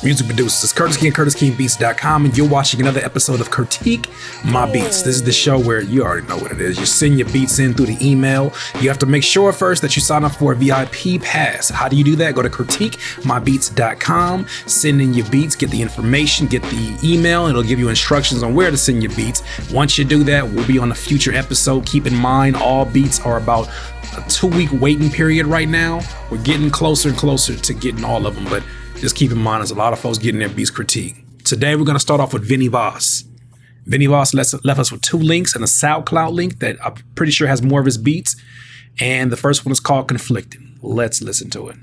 music producers. It's Curtis King, CurtisKingBeats.com, and you're watching another episode of Critique My Beats. This is the show where you already know what it is. You send your beats in through the email. You have to make sure first that you sign up for a VIP pass. How do you do that? Go to CritiqueMyBeats.com, send in your beats, get the information, get the email. It'll give you instructions on where to send your beats. Once you do that, we'll be on a future episode. Keep in mind, all beats are about a 2-week waiting period right now. We're getting closer and closer to getting all of them, but just keep in mind, there's a lot of folks getting their beats critiqued. Today, we're going to start off with Vinny Voss. Vinny Voss left us with 2 links and a SoundCloud link that I'm pretty sure has more of his beats. And the first one is called Conflicted. Let's listen to it.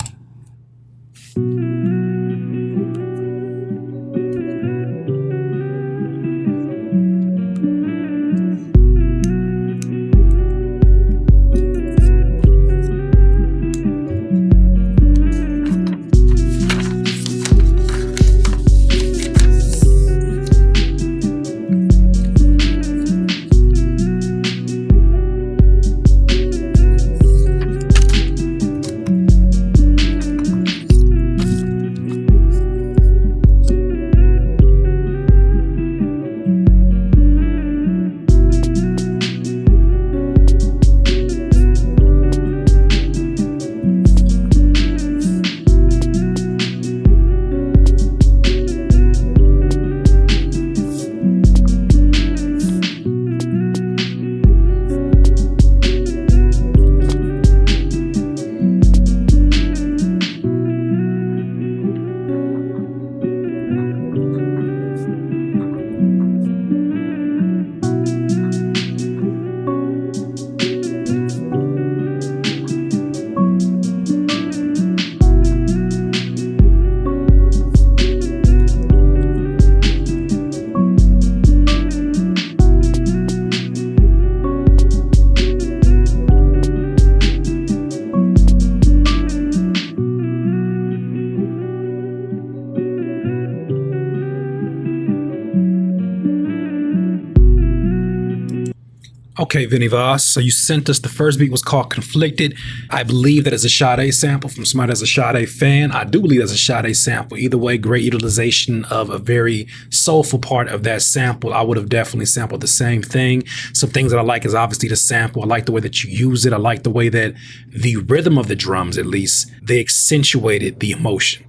Okay, Vinny Voss, so you sent us, the first beat was called Conflicted. I believe that is a Sade sample from somebody that's a Sade fan. I do believe that's a Sade sample. Either way, great utilization of a very soulful part of that sample. I would have definitely sampled the same thing. Some things that I like is obviously the sample. I like the way that you use it. I like the way that the rhythm of the drums, at least, they accentuated the emotion.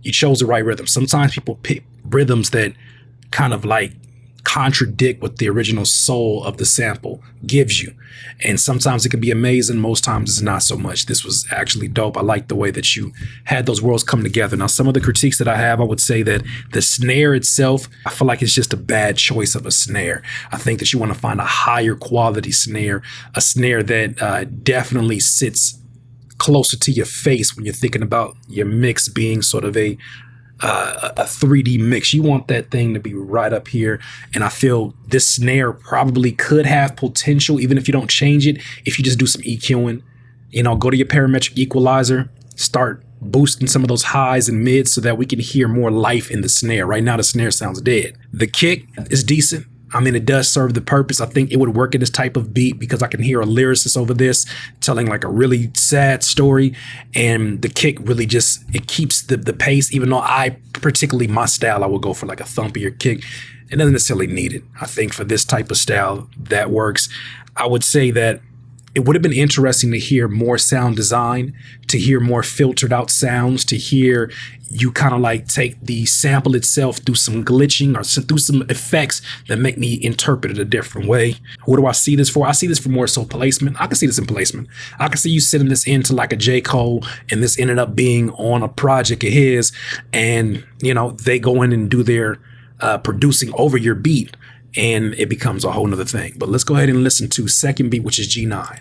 You chose the right rhythm. Sometimes people pick rhythms that kind of like contradict what the original soul of the sample gives you. And sometimes it can be amazing. Most times it's not so much. This was actually dope. I like the way that you had those worlds come together. Now, some of the critiques that I have, I would say that the snare itself, I feel like it's just a bad choice of a snare. I think that you want to find a higher quality snare, a snare that definitely sits closer to your face when you're thinking about your mix being sort of a 3D mix. You want that thing to be right up here. And I feel this snare probably could have potential, even if you don't change it. If you just do some EQing, you know, go to your parametric equalizer, start boosting some of those highs and mids so that we can hear more life in the snare. Right now, the snare sounds dead. The kick is decent. I mean, it does serve the purpose. I think it would work in this type of beat because I can hear a lyricist over this telling like a really sad story. And the kick really just, it keeps the pace, even though particularly my style, I would go for like a thumpier kick. It doesn't necessarily need it. I think for this type of style, that works. I would say that it would have been interesting to hear more sound design, to hear more filtered out sounds, to hear you kind of like take the sample itself through some glitching or through some effects that make me interpret it a different way. What do I see this for? I see this for more so placement. I can see this in placement. I can see you sending this into like a J. Cole and this ended up being on a project of his and, you know, they go in and do their producing over your beat and it becomes a whole nother thing. But let's go ahead and listen to second beat, which is G9.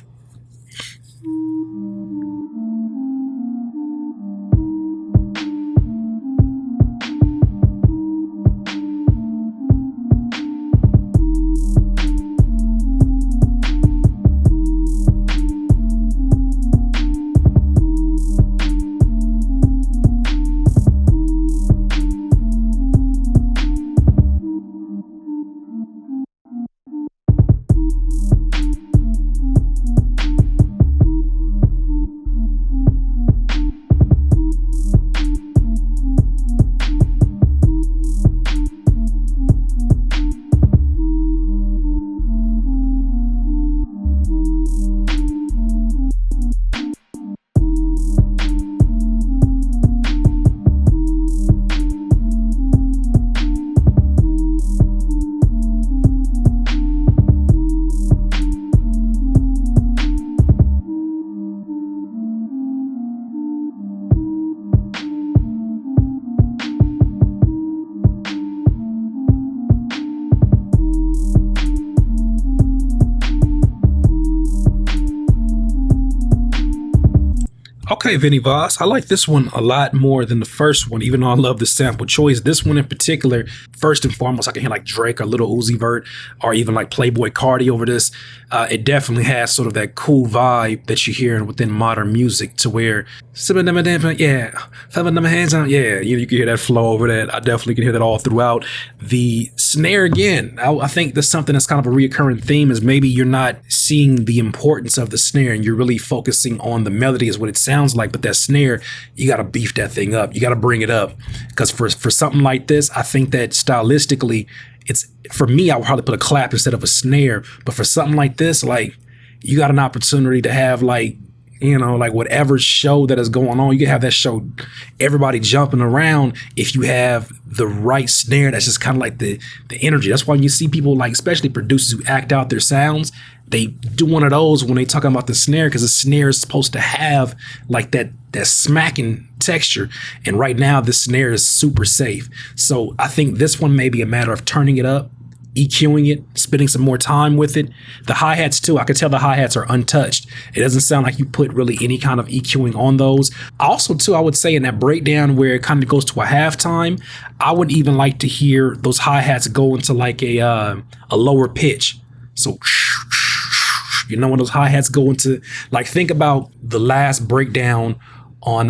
Okay, Vinny Voss, I like this one a lot more than the first one, even though I love the sample choice. This one in particular, first and foremost, I can hear like Drake or Lil Uzi Vert or even like Playboy Cardi over this. It definitely has sort of that cool vibe that you hear within modern music to where, yeah, hands on, yeah, you can hear that flow over that. I definitely can hear that all throughout. The snare again, I think that's something that's kind of a reoccurring theme is maybe you're not seeing the importance of the snare and you're really focusing on the melody is what it sounds like, but that snare, you got to beef that thing up. You got to bring it up because for something like this, I think that stylistically, it's for me, I would probably put a clap instead of a snare. But for something like this, like you got an opportunity to have like, you know, like whatever show that is going on, you can have that show, everybody jumping around if you have the right snare. That's just kind of like the energy. That's why you see people like, especially producers who act out their sounds, they do one of those when they talk about the snare because the snare is supposed to have like that smacking texture. And right now the snare is super safe. So I think this one may be a matter of turning it up, EQing it, spending some more time with it. The hi-hats too, I could tell the hi-hats are untouched. It doesn't sound like you put really any kind of EQing on those. Also too, I would say in that breakdown where it kind of goes to a halftime, I would even like to hear those hi-hats go into like a lower pitch. So, you know, when those hi-hats go into, like, think about the last breakdown on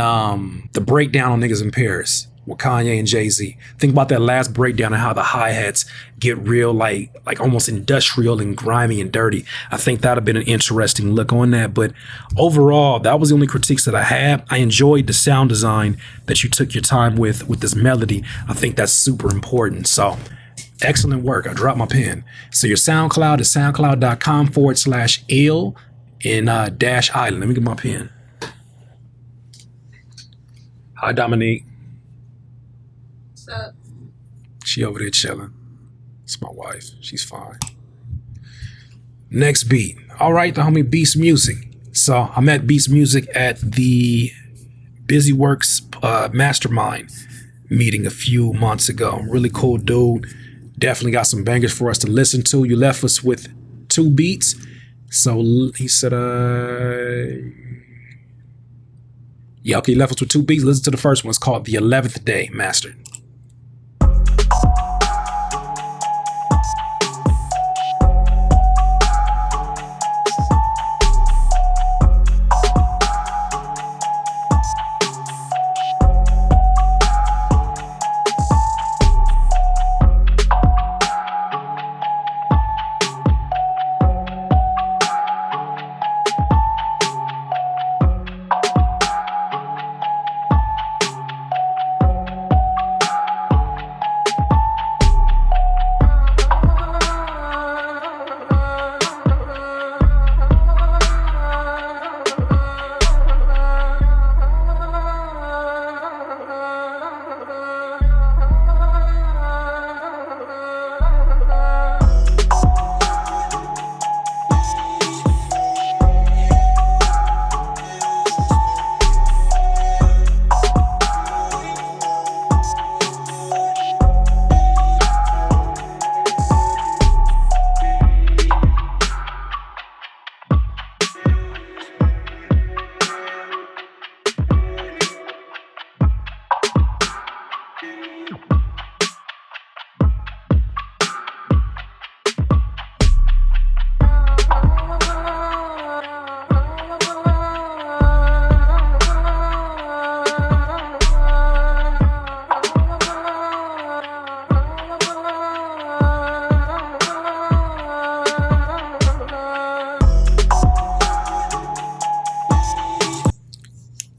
the breakdown on Niggas in Paris with Kanye and Jay-Z. Think about that last breakdown and how the hi-hats get real, like almost industrial and grimy and dirty. I think that'd have been an interesting look on that. But overall, that was the only critiques that I had. I enjoyed the sound design that you took your time with this melody. I think that's super important. So excellent work. I dropped my pen. So your SoundCloud is soundcloud.com/ill in Dash Island. Let me get my pen. Hi, Dominique. What's up? She over there chilling. It's my wife. She's fine. Next beat. All right, the homie Beast Music. So I'm at Beast Music at the BusyWorks Mastermind meeting a few months ago. Really cool dude. Definitely got some bangers for us to listen to. You left us with 2 beats. So he said, yeah, okay, he left us with 2 beats. Listen to the first one. It's called The 11th Day Mastered.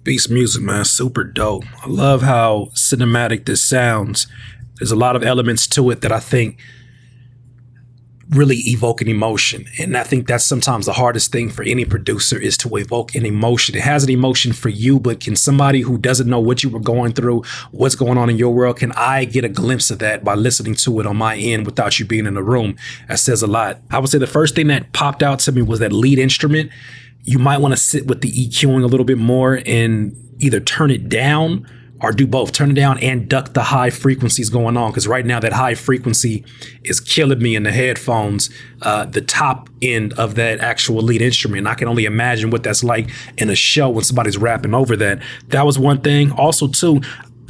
Beast Music, man, super dope. I love how cinematic this sounds. There's a lot of elements to it that I think really evoke an emotion. And I think that's sometimes the hardest thing for any producer is to evoke an emotion. It has an emotion for you, but can somebody who doesn't know what you were going through, what's going on in your world, can I get a glimpse of that by listening to it on my end without you being in the room? That says a lot. I would say the first thing that popped out to me was that lead instrument. You might want to sit with the EQing a little bit more and either turn it down or do both, turn it down and duck the high frequencies going on. Because right now that high frequency is killing me in the headphones, the top end of that actual lead instrument. And I can only imagine what that's like in a show when somebody's rapping over that. That was one thing. Also, too,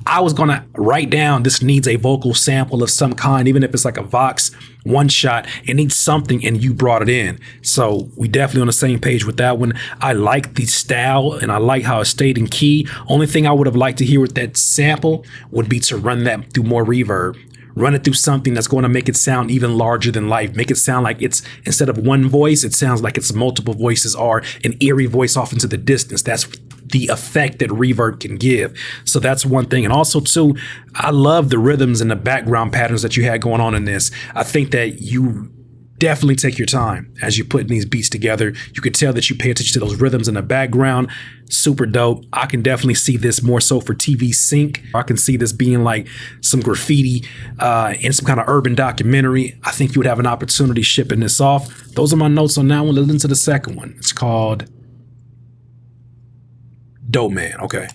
I was going to write down this needs a vocal sample of some kind, even if it's like a Vox one shot. It needs something, and you brought it in. So we definitely on the same page with that one. I like the style, and I like how it stayed in key. Only thing I would have liked to hear with that sample would be to run that through more reverb. Run it through something that's going to make it sound even larger than life. Make it sound like it's, instead of one voice, it sounds like it's multiple voices or an eerie voice off into the distance. That's the effect that reverb can give. So that's one thing. And also, too, I love the rhythms and the background patterns that you had going on in this. I think that you definitely take your time as you're putting these beats together. You could tell that you pay attention to those rhythms in the background. Super dope. I can definitely see this more so for TV sync. I can see this being like some graffiti in some kind of urban documentary. I think you would have an opportunity shipping this off. Those are my notes on that one. Let's listen to the second one. It's called Dope Man. Okay.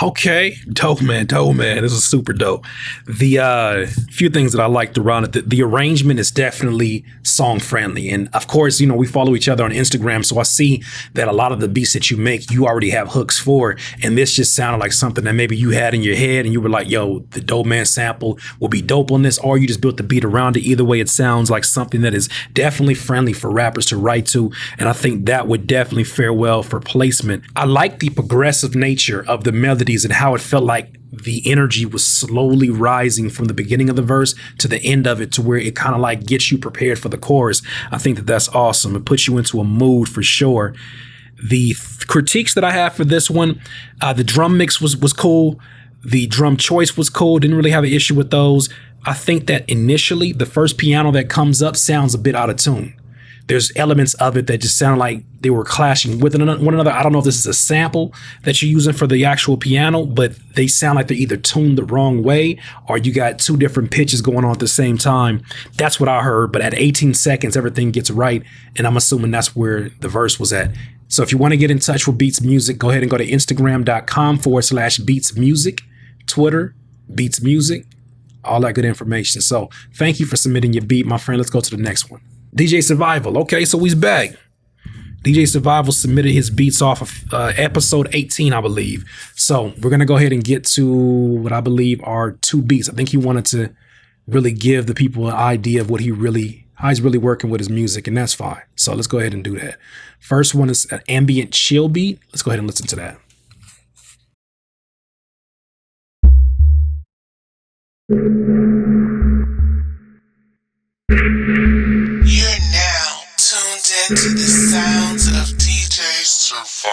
Okay, dope man. This is super dope. The few things that I liked around it, the arrangement is definitely song friendly. And of course, you know, we follow each other on Instagram. So I see that a lot of the beats that you make, you already have hooks for. And this just sounded like something that maybe you had in your head and you were like, yo, the Dope Man sample will be dope on this. Or you just built the beat around it. Either way, it sounds like something that is definitely friendly for rappers to write to. And I think that would definitely fare well for placement. I like the progressive nature of the melodies and how it felt like the energy was slowly rising from the beginning of the verse to the end of it, to where it kind of like gets you prepared for the chorus. I think that that's awesome. It puts you into a mood for sure. The critiques that I have for this one, the drum mix was cool. The drum choice was cool. Didn't really have an issue with those. I think that initially the first piano that comes up sounds a bit out of tune. There's elements of it that just sound like they were clashing with one another. I don't know if this is a sample that you're using for the actual piano, but they sound like they're either tuned the wrong way or you got two different pitches going on at the same time. That's what I heard. But at 18 seconds, everything gets right. And I'm assuming that's where the verse was at. So if you want to get in touch with Beats Music, go ahead and go to Instagram.com/Beats Music, Twitter, Beats Music, all that good information. So thank you for submitting your beat, my friend. Let's go to the next one. DJ Survival. Okay, so he's back. DJ Survival submitted his beats off of episode 18, I believe. So we're going to go ahead and get to what I believe are two beats. I think he wanted to really give the people an idea of how he's really working with his music, and that's fine. So let's go ahead and do that. First one is an ambient chill beat. Let's go ahead and listen to that. You're now tuned into the sounds of DJ Survival.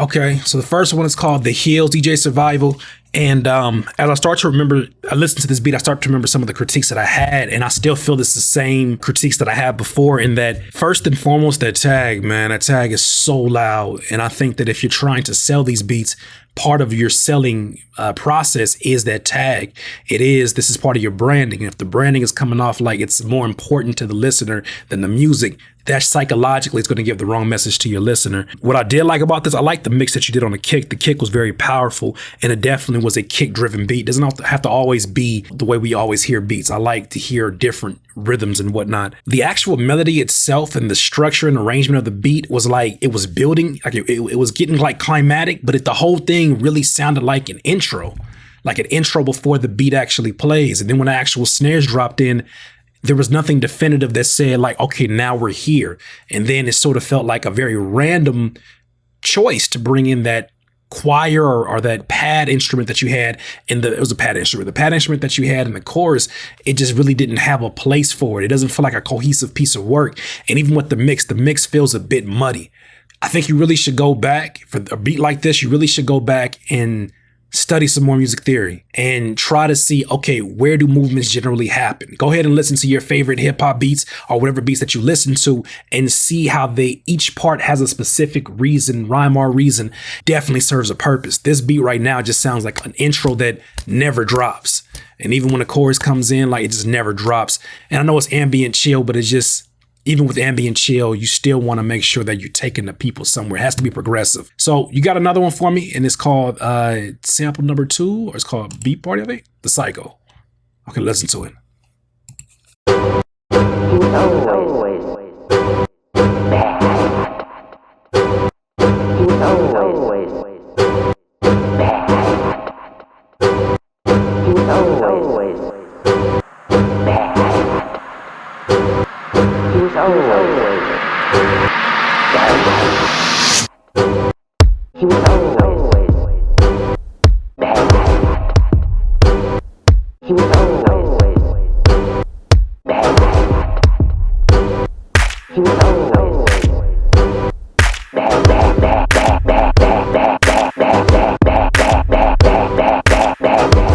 Okay, so the first one is called The Hills, DJ Survival. And as I start to remember, I listen to this beat, I start to remember some of the critiques that I had, and I still feel it's the same critiques that I had before, in that first and foremost, that tag, man, that tag is so loud. And I think that if you're trying to sell these beats, part of your selling process is that tag. This is part of your branding. If the branding is coming off like it's more important to the listener than the music, that psychologically is going to give the wrong message to your listener. What I did like about this, I like the mix that you did on the kick. The kick was very powerful, and it definitely was a kick-driven beat. It doesn't have to always be the way we always hear beats. I like to hear different rhythms and whatnot. The actual melody itself and the structure and arrangement of the beat was like, it was building, like it was getting like climatic, but the whole thing really sounded like an intro before the beat actually plays. And then when the actual snares dropped in, there was nothing definitive that said like, okay, now we're here. And then it sort of felt like a very random choice to bring in that choir or that pad instrument that you had it was a pad instrument. The pad instrument that you had in the chorus, it just really didn't have a place for it. It doesn't feel like a cohesive piece of work. And even with the mix feels a bit muddy. I think you really should go back for a beat like this. You really should go back and study some more music theory and try to see, okay, where do movements generally happen? Go ahead and listen to your favorite hip hop beats or whatever beats that you listen to and see how each part has a specific reason, rhyme or reason, definitely serves a purpose. This beat right now just sounds like an intro that never drops. And even when the chorus comes in, like it just never drops. And I know it's ambient chill, but it's just, even with ambient chill, you still want to make sure that you're taking the people somewhere. It has to be progressive. So you got another one for me, and it's called sample number 2, or it's called Beat Party, I think? The Psycho. Okay, listen to it. He's always bad. He's always bad. He's always bad. He's always bad. He was always bad. He was always bad. He was always bad, bad, bad, bad, bad, bad, bad, bad, bad, bad, bad, bad, bad, bad, bad, bad, bad.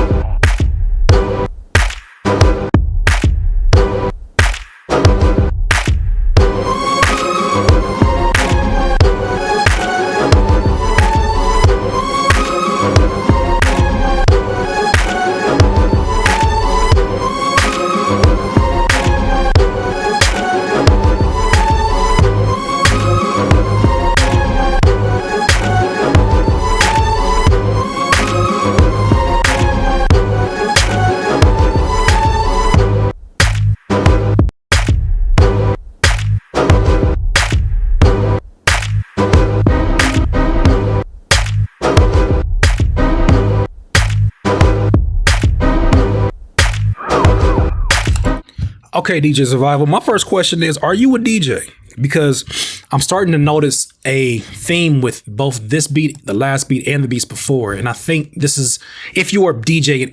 Okay, DJ Survival. My first question is, are you a DJ? Because I'm starting to notice a theme with both this beat, the last beat, and the beats before. And I think this is, if you are a DJ,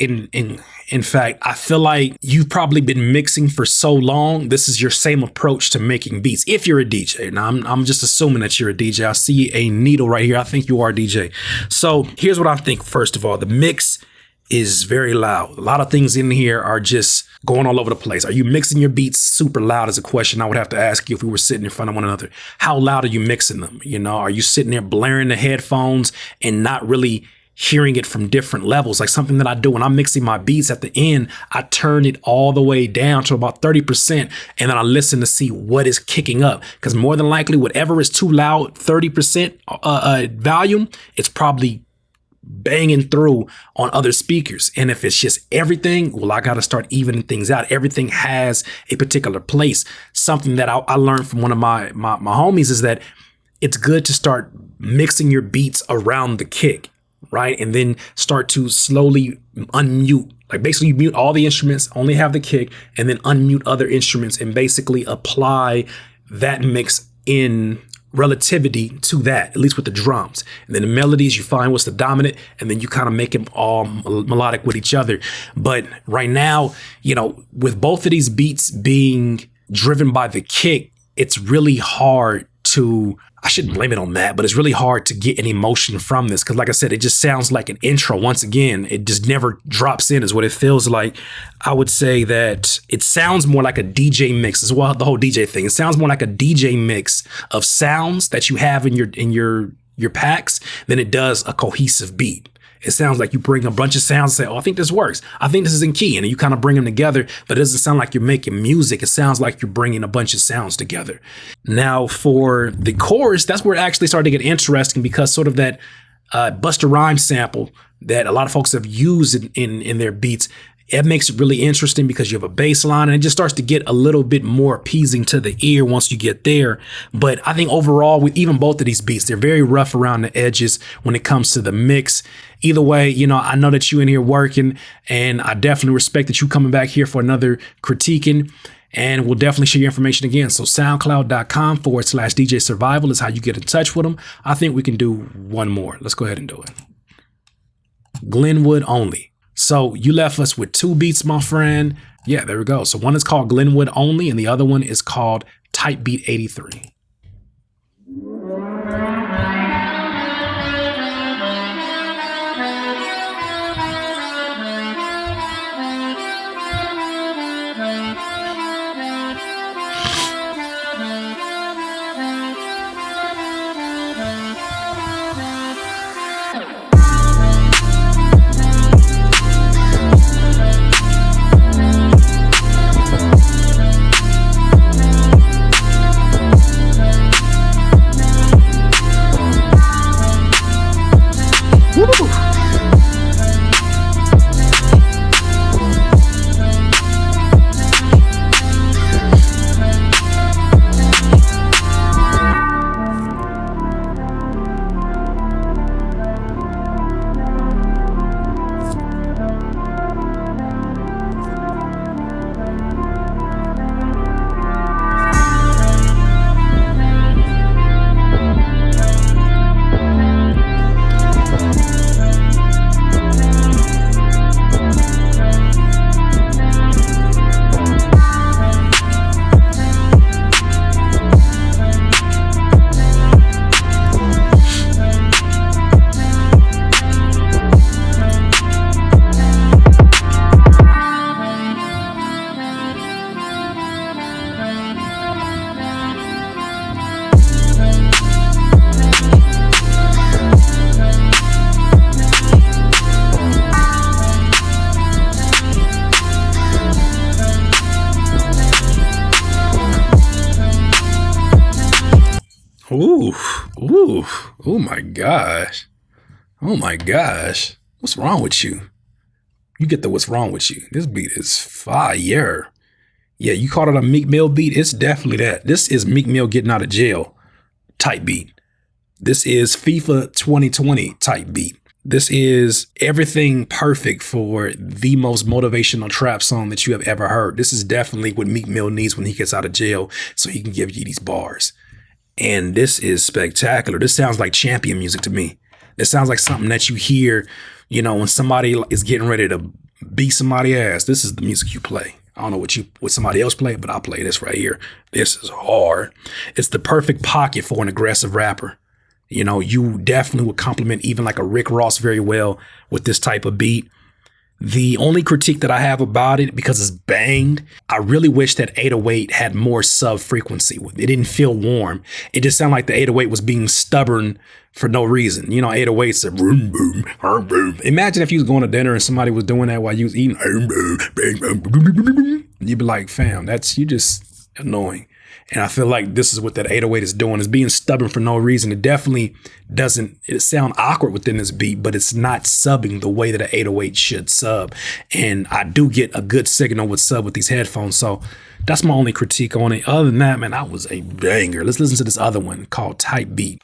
in fact, I feel like you've probably been mixing for so long. This is your same approach to making beats. If you're a DJ, now I'm just assuming that you're a DJ. I see a needle right here. I think you are a DJ. So here's what I think. First of all, the mix is very loud. A lot of things in here are just going all over the place. Are you mixing your beats super loud is a question I would have to ask you if we were sitting in front of one another. How loud are you mixing them? You know, are you sitting there blaring the headphones and not really hearing it from different levels? Like something that I do when I'm mixing my beats at the end, I turn it all the way down to about 30%, and then I listen to see what is kicking up. Because more than likely, whatever is too loud, 30% volume, it's probably banging through on other speakers. And if it's just everything, well, I got to start evening things out. Everything has a particular place. Something that I learned from one of my homies is that it's good to start mixing your beats around the kick, right? And then start to slowly unmute. Like basically you mute all the instruments, only have the kick, and then unmute other instruments and basically apply that mix in relativity to that, at least with the drums. And then the melodies, you find what's the dominant, and then you kind of make them all melodic with each other. But right now, you know, with both of these beats being driven by the kick, it's really hard to, I shouldn't blame it on that, but it's really hard to get any emotion from this. Cause like I said, it just sounds like an intro. Once again, it just never drops in is what it feels like. I would say that it sounds more like a DJ mix as well. The whole DJ thing, it sounds more like a DJ mix of sounds that you have in your packs than it does a cohesive beat. It sounds like you bring a bunch of sounds and say, oh, I think this works. I think this is in key. And you kind of bring them together, but it doesn't sound like you're making music. It sounds like you're bringing a bunch of sounds together. Now for the chorus, that's where it actually started to get interesting because sort of that Busta Rhymes sample that a lot of folks have used in their beats, it makes it really interesting because you have a bass line and it just starts to get a little bit more appeasing to the ear once you get there. But I think overall, with even both of these beats, they're very rough around the edges when it comes to the mix. Either way, you know, I know that you in here working and I definitely respect that you coming back here for another critiquing. And we'll definitely share your information again. So soundcloud.com/DJ Survival is how you get in touch with them. I think we can do one more. Let's go ahead and do it. Glenwood Only. So you left us with 2 beats, my friend. Yeah, there we go. So one is called Glenwood Only and the other one is called Type Beat 83. Ooh, oh my gosh. Oh my gosh. What's wrong with you? You get the what's wrong with you. This beat is fire. Yeah, you called it a Meek Mill beat. It's definitely that. This is Meek Mill getting out of jail type beat. This is FIFA 2020 type beat. This is everything perfect for the most motivational trap song that you have ever heard. This is definitely what Meek Mill needs when he gets out of jail so he can give you these bars. And this is spectacular. This sounds like champion music to me. This sounds like something that you hear, you know, when somebody is getting ready to beat somebody's ass. This is the music you play. I don't know what somebody else played, but I'll play this right here. This is hard. It's the perfect pocket for an aggressive rapper. You know, you definitely would compliment even like a Rick Ross very well with this type of beat. The only critique that I have about it, because it's banged, I really wish that 808 had more sub frequency. It didn't feel warm. It just sounded like the 808 was being stubborn for no reason. You know, 808 said, boom, boom, boom. Imagine if you was going to dinner and somebody was doing that while you was eating. You'd be like, fam, you just annoying. And I feel like this is what that 808 is doing, is being stubborn for no reason. It definitely doesn't sound awkward within this beat, but it's not subbing the way that an 808 should sub. And I do get a good signal with sub with these headphones. So that's my only critique on it. Other than that, man, that was a banger. Let's listen to this other one called Type Beat.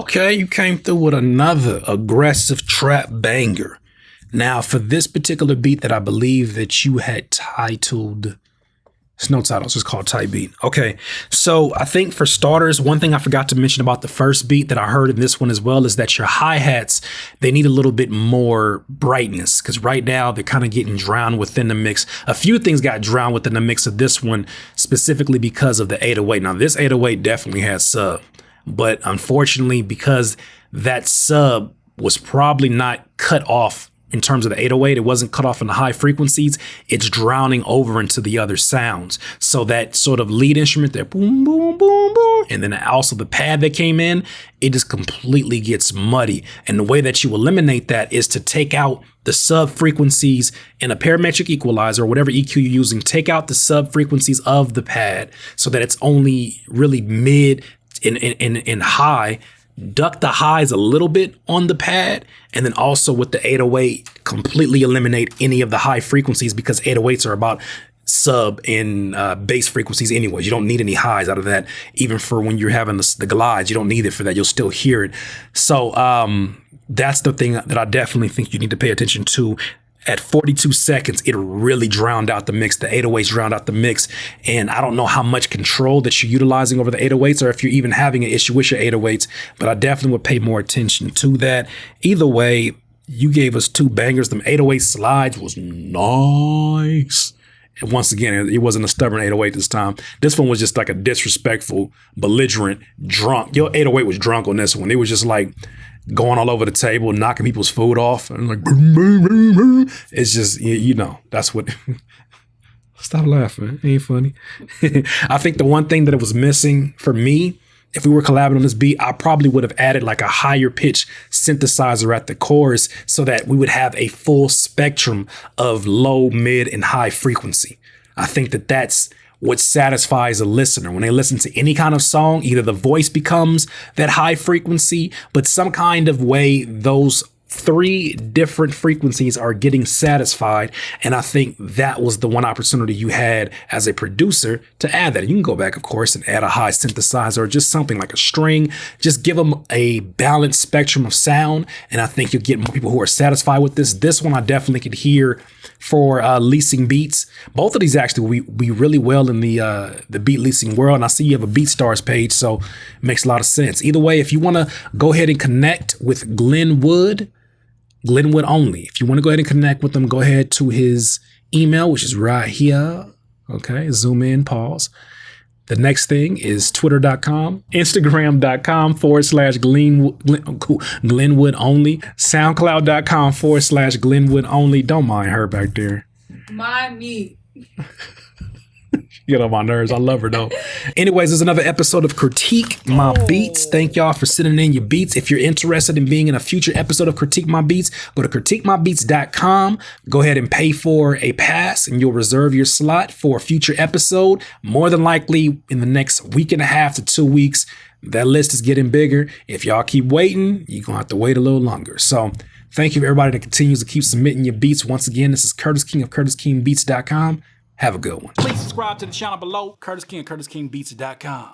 Okay, you came through with another aggressive trap banger. Now, for this particular beat that I believe that you had titled, it's no title, it's just called Type Beat. Okay, so I think for starters, one thing I forgot to mention about the first beat that I heard in this one as well is that your hi-hats, they need a little bit more brightness, because right now they're kind of getting drowned within the mix. A few things got drowned within the mix of this one, specifically because of the 808. Now, this 808 definitely has sub, but unfortunately, because that sub was probably not cut off in terms of the 808, it wasn't cut off in the high frequencies. It's drowning over into the other sounds. So that sort of lead instrument there, boom, boom, boom, boom, and then also the pad that came in, it just completely gets muddy. And the way that you eliminate that is to take out the sub frequencies in a parametric equalizer or whatever EQ you're using. Take out the sub frequencies of the pad so that it's only really mid and high. Duck the highs a little bit on the pad, and then also with the 808, completely eliminate any of the high frequencies, because 808s are about sub and bass frequencies anyways. You don't need any highs out of that. Even for when you're having the glides, you don't need it for that. You'll still hear it. So that's the thing that I definitely think you need to pay attention to. At 42 seconds, it really drowned out the mix. The 808s drowned out the mix. And I don't know how much control that you're utilizing over the 808s, or if you're even having an issue with your 808s, but I definitely would pay more attention to that. Either way, you gave us two bangers. Them 808 slides was nice. And once again, it wasn't a stubborn 808 this time. This one was just like a disrespectful, belligerent, drunk. Your 808 was drunk on this one. It was just like going all over the table, knocking people's food off. And like, it's just, you know, that's what. Stop laughing. It ain't funny. I think the one thing that it was missing for me, if we were collabing on this beat, I probably would have added like a higher pitch synthesizer at the chorus so that we would have a full spectrum of low, mid, and high frequency. I think that that's what satisfies a listener. When they listen to any kind of song, either the voice becomes that high frequency, but some kind of way those three different frequencies are getting satisfied. And I think that was the one opportunity you had as a producer to add that. You can go back, of course, and add a high synthesizer or just something like a string. Just give them a balanced spectrum of sound. And I think you'll get more people who are satisfied with this. This one I definitely could hear for leasing beats. Both of these actually we really well in the beat leasing world. And I see you have a BeatStars page, so it makes a lot of sense. Either way, if you want to go ahead and connect with Glenwood only. If you want to go ahead and connect with him, go ahead to his email, which is right here. Okay, zoom in, pause. The next thing is twitter.com, instagram.com/Glenwood only, soundcloud.com/Glenwood only. Don't mind her back there. Mind me. Get on my nerves. I love her though. Anyways, there's another episode of Critique My Beats. Thank y'all for sending in your beats. If you're interested in being in a future episode of Critique My Beats, go to critiquemybeats.com. Go ahead and pay for a pass and you'll reserve your slot for a future episode. More than likely in the next week and a half to 2 weeks. That list is getting bigger. If y'all keep waiting, you're going to have to wait a little longer. So thank you for everybody that continues to keep submitting your beats. Once again, this is Curtis King of CurtisKingBeats.com. Have a good one. Please subscribe to the channel below, Curtis King of CurtisKingBeats.com.